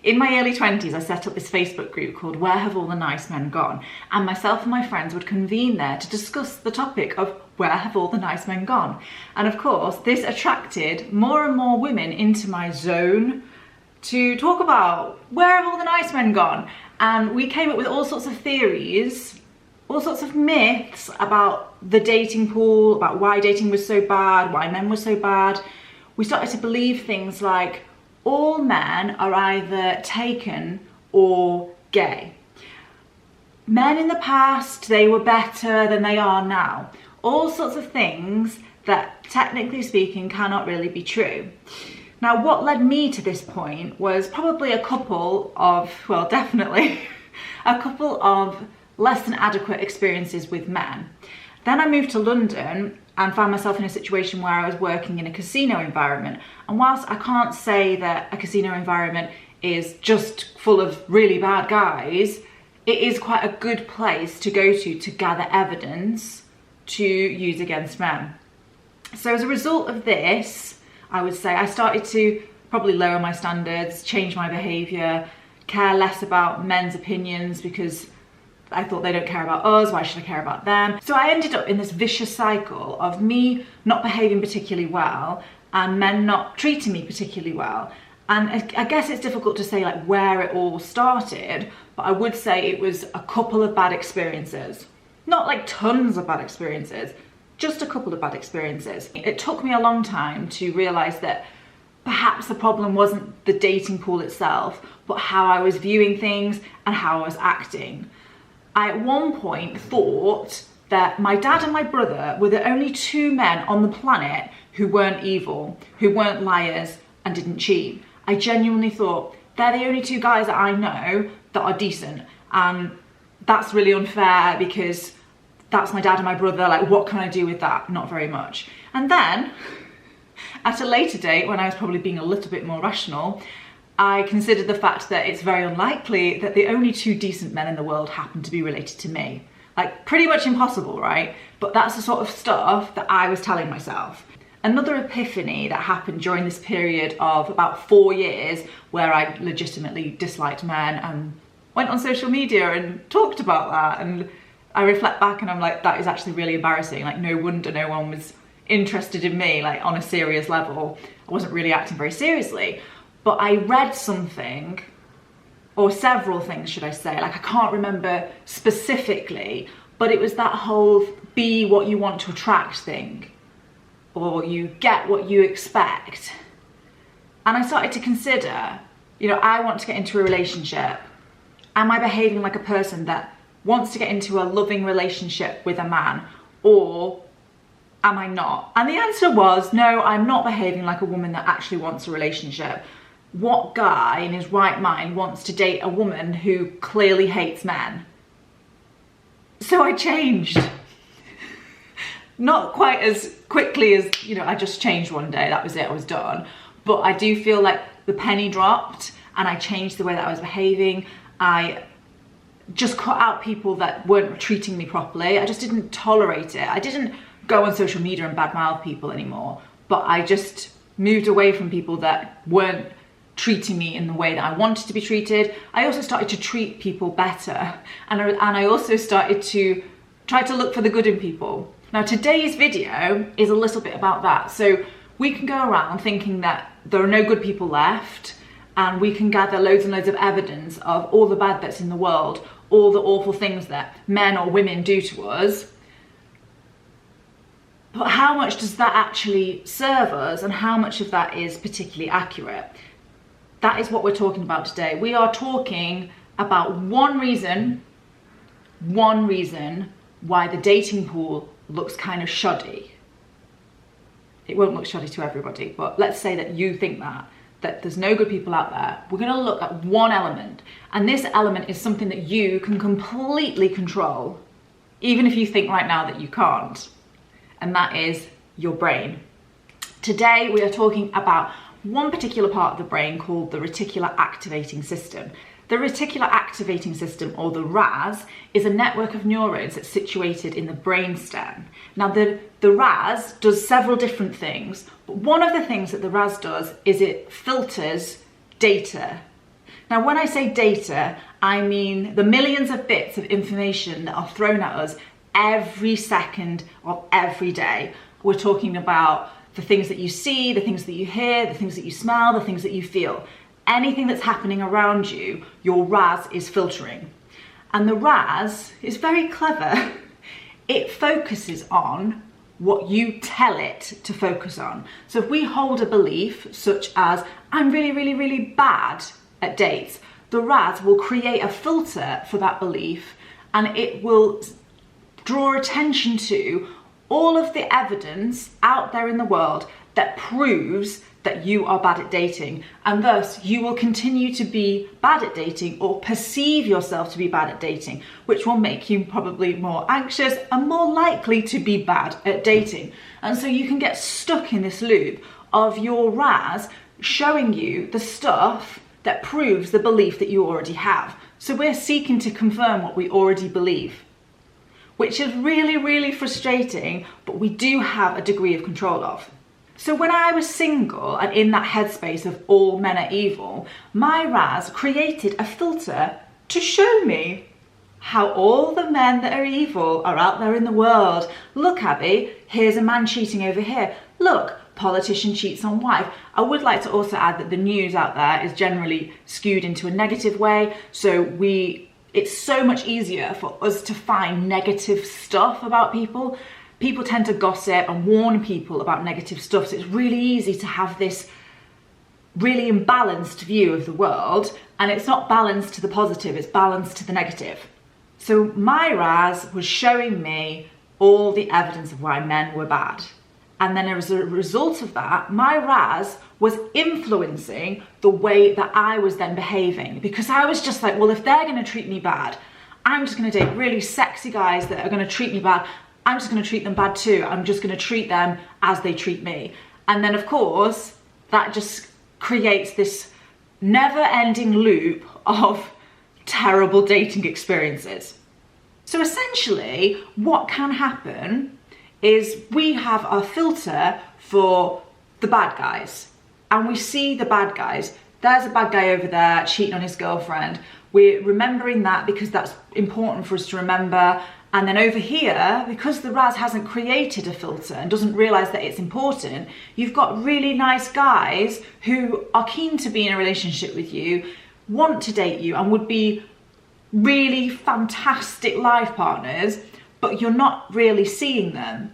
In my early 20s, I set up this Facebook group called Where Have All the Nice Men Gone? And myself and my friends would convene there to discuss the topic of where have all the nice men gone? And of course, this attracted more and more women into my zone to talk about where have all the nice men gone? And we came up with all sorts of theories, all sorts of myths about the dating pool, about why dating was so bad, why men were so bad. We started to believe things like all men are either taken or gay. Men in the past, they were better than they are now. All sorts of things that, technically speaking, cannot really be true. Now, what led me to this point was probably a couple of, well, definitely a couple of less than adequate experiences with men. Then I moved to London and found myself in a situation where I was working in a casino environment. And whilst I can't say that a casino environment is just full of really bad guys, it is quite a good place to go to gather evidence to use against men. So as a result of this, I would say I started to probably lower my standards, change my behaviour, care less about men's opinions because I thought they don't care about us, why should I care about them? So I ended up in this vicious cycle of me not behaving particularly well and men not treating me particularly well. And I guess it's difficult to say like where it all started, but I would say it was a couple of bad experiences. Not like tons of bad experiences, just a couple of bad experiences. It took me a long time to realise that perhaps the problem wasn't the dating pool itself, but how I was viewing things and how I was acting. I at one point thought that my dad and my brother were the only two men on the planet who weren't evil, who weren't liars and didn't cheat. I genuinely thought they're the only two guys that I know that are decent, and that's really unfair because that's my dad and my brother. Like, what can I do with that? Not very much. And then at a later date, when I was probably being a little bit more rational, I considered the fact that it's very unlikely that the only two decent men in the world happen to be related to me. Like, pretty much impossible, right? But that's the sort of stuff that I was telling myself. Another epiphany that happened during this period of about 4 years where I legitimately disliked men and went on social media and talked about that, and I reflect back and I'm like, that is actually really embarrassing. Like, no wonder no one was interested in me, like, on a serious level. I wasn't really acting very seriously. But I read something, or several things should I say, like I can't remember specifically, but it was that whole be what you want to attract thing, or you get what you expect. And I started to consider, you know, I want to get into a relationship. Am I behaving like a person that wants to get into a loving relationship with a man, or am I not? And the answer was, no, I'm not behaving like a woman that actually wants a relationship. What guy in his right mind wants to date a woman who clearly hates men? So I changed. Not quite as quickly as, you know, I just changed one day, that was it, I was done. But I do feel like the penny dropped and I changed the way that I was behaving. I just cut out people that weren't treating me properly. I just didn't tolerate it. I didn't go on social media and badmouth people anymore, but I just moved away from people that weren't treating me in the way that I wanted to be treated. I also started to treat people better, and I also started to try to look for the good in people. Now, today's video is a little bit about that. So we can go around thinking that there are no good people left, and we can gather loads and loads of evidence of all the bad that's in the world, all the awful things that men or women do to us. But how much does that actually serve us, and how much of that is particularly accurate? That is what we're talking about today. We are talking about one reason why the dating pool looks kind of shoddy. It won't look shoddy to everybody, but let's say that you think that there's no good people out there. We're gonna look at one element, and this element is something that you can completely control, even if you think right now that you can't, and that is your brain. Today, we are talking about one particular part of the brain called the reticular activating system. The reticular activating system, or the RAS, is a network of neurons that's situated in the brainstem. Now, the RAS does several different things, but one of the things that the RAS does is it filters data. Now, when I say data, I mean the millions of bits of information that are thrown at us every second of every day. We're talking about the things that you see, the things that you hear, the things that you smell, the things that you feel. Anything that's happening around you, your RAS is filtering. And the RAS is very clever. It focuses on what you tell it to focus on. So if we hold a belief such as, I'm really, really, really bad at dates, the RAS will create a filter for that belief, and it will draw attention to all of the evidence out there in the world that proves that you are bad at dating, and thus you will continue to be bad at dating or perceive yourself to be bad at dating, which will make you probably more anxious and more likely to be bad at dating. And so you can get stuck in this loop of your RAS showing you the stuff that proves the belief that you already have. So we're seeking to confirm what we already believe, which is really, really frustrating, but we do have a degree of control of. So when I was single and in that headspace of all men are evil, my RAS created a filter to show me how all the men that are evil are out there in the world. Look, Abby, here's a man cheating over here. Look, politician cheats on wife. I would like to also add that the news out there is generally skewed into a negative way. So it's so much easier for us to find negative stuff about people. People tend to gossip and warn people about negative stuff. So it's really easy to have this really imbalanced view of the world. And it's not balanced to the positive, it's balanced to the negative. So my RAS was showing me all the evidence of why men were bad. And then as a result of that, my RAS was influencing the way that I was then behaving, because I was just like, well, if they're going to treat me bad, I'm just going to date really sexy guys that are going to treat me bad. I'm just going to treat them bad too. I'm just going to treat them as they treat me. And then, of course, that just creates this never-ending loop of terrible dating experiences. So essentially, what can happen is we have our filter for the bad guys, and we see the bad guys. There's a bad guy over there cheating on his girlfriend. We're remembering that because that's important for us to remember. And then over here, because the RAS hasn't created a filter and doesn't realize that it's important, you've got really nice guys who are keen to be in a relationship with you, want to date you, and would be really fantastic life partners, but you're not really seeing them.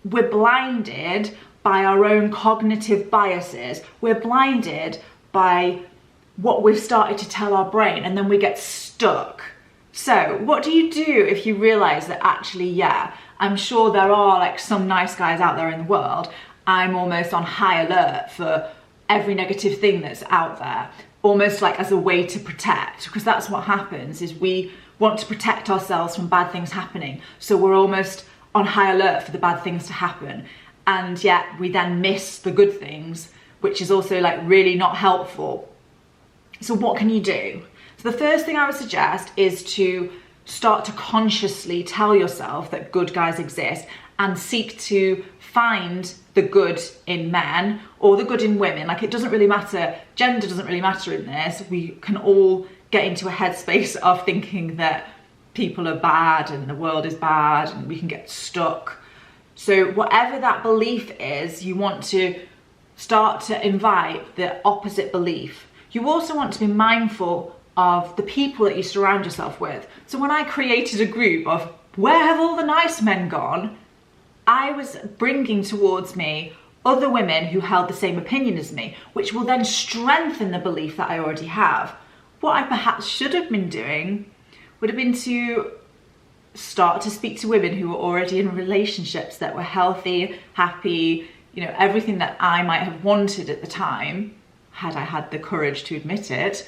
We're blinded by our own cognitive biases. We're blinded by what we've started to tell our brain, and then we get stuck. So what do you do if you realize that actually, yeah, I'm sure there are like some nice guys out there in the world. I'm almost on high alert for every negative thing that's out there, almost like as a way to protect, because that's what happens is we want to protect ourselves from bad things happening. So we're almost on high alert for the bad things to happen. And yet we then miss the good things, which is also like really not helpful. So what can you do? So the first thing I would suggest is to start to consciously tell yourself that good guys exist and seek to find the good in men or the good in women. Like, it doesn't really matter, gender doesn't really matter in this. We can all get into a headspace of thinking that people are bad and the world is bad and we can get stuck. So whatever that belief is, you want to start to invite the opposite belief. You also want to be mindful of the people that you surround yourself with. So when I created a group of where have all the nice men gone, I was bringing towards me other women who held the same opinion as me, which will then strengthen the belief that I already have. What I perhaps should have been doing would have been to start to speak to women who were already in relationships that were healthy, happy, you know, everything that I might have wanted at the time, had I had the courage to admit it.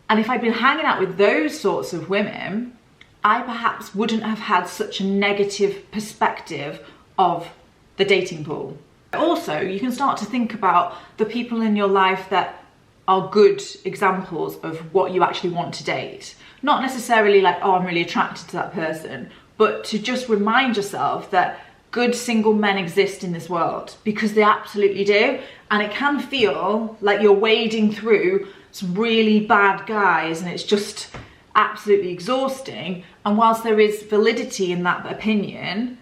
And if I'd been hanging out with those sorts of women, I perhaps wouldn't have had such a negative perspective of the dating pool. Also, you can start to think about the people in your life that are good examples of what you actually want to date. Not necessarily like, oh, I'm really attracted to that person, but to just remind yourself that good single men exist in this world, because they absolutely do. And it can feel like you're wading through some really bad guys and it's just absolutely exhausting. And whilst there is validity in that opinion,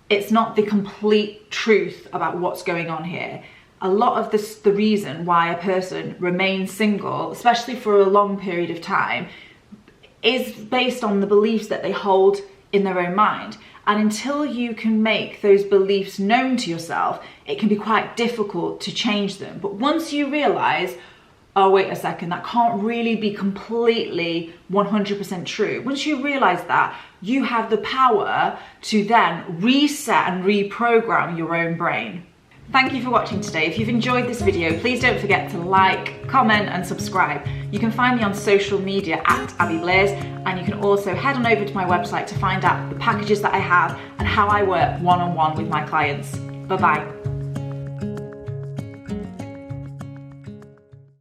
it's not the complete truth about what's going on here. A lot of the reason why a person remains single, especially for a long period of time, is based on the beliefs that they hold in their own mind. And until you can make those beliefs known to yourself, it can be quite difficult to change them. But once you realize, oh, wait a second, that can't really be completely 100% true. Once you realize that, you have the power to then reset and reprogram your own brain. Thank you for watching today. If you've enjoyed this video, please don't forget to like, comment and subscribe. You can find me on social media at Abby Blaze, and you can also head on over to my website to find out the packages that I have and how I work one-on-one with my clients. Bye-bye.